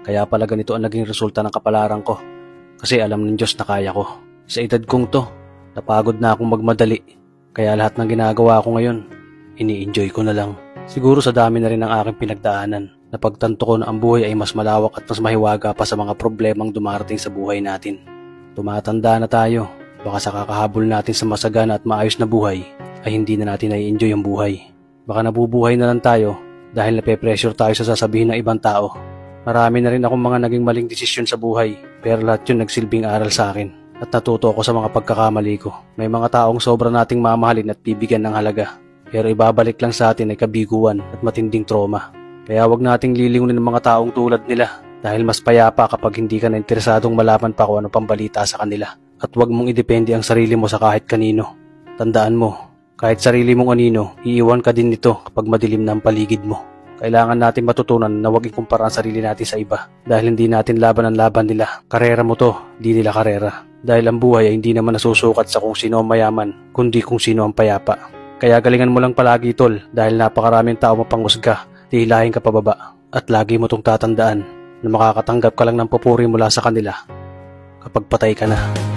Kaya pala ganito ang naging resulta ng kapalaran ko. Kasi alam ng Diyos na kaya ko. Sa edad kong to, napagod na akong magmadali. Kaya lahat ng ginagawa ko ngayon, ini-enjoy ko na lang. Siguro sa dami na rin ng aking pinagdaanan, napagtanto ko na ang buhay ay mas malawak at mas mahiwaga pa sa mga problemang dumarating sa buhay natin. Tumatanda na tayo, baka sa kakahabol natin sa masagana at maayos na buhay, ay hindi na natin nai-enjoy ang buhay. Baka nabubuhay na lang tayo dahil nape-pressure tayo sa sasabihin ng ibang tao. Marami na rin akong mga naging maling desisyon sa buhay, pero lahat yun nagsilbing aral sa akin at natuto ako sa mga pagkakamali ko. May mga taong sobra nating mamahalin at bibigyan ng halaga, pero ibabalik lang sa atin ay kabiguan at matinding trauma. Kaya wag nating lilingunin ng mga taong tulad nila dahil mas payapa kapag hindi ka na interesadong malaman pa kung ano pang balita sa kanila. At wag mong idepende ang sarili mo sa kahit kanino. Tandaan mo, kahit sarili mong anino, iiwan ka din nito kapag madilim na ang paligid mo. Kailangan natin matutunan na huwag ikumpara ang sarili natin sa iba dahil hindi natin laban ang laban nila. Karera mo to, di nila karera. Dahil ang buhay ay hindi naman nasusukat sa kung sino ang mayaman, kundi kung sino ang payapa. Kaya galingan mo lang palagi tol dahil napakaraming tao mapanghusga, hihilahin ka pababa. At lagi mo tong tatandaan na makakatanggap ka lang ng papuri mula sa kanila kapag patay ka na.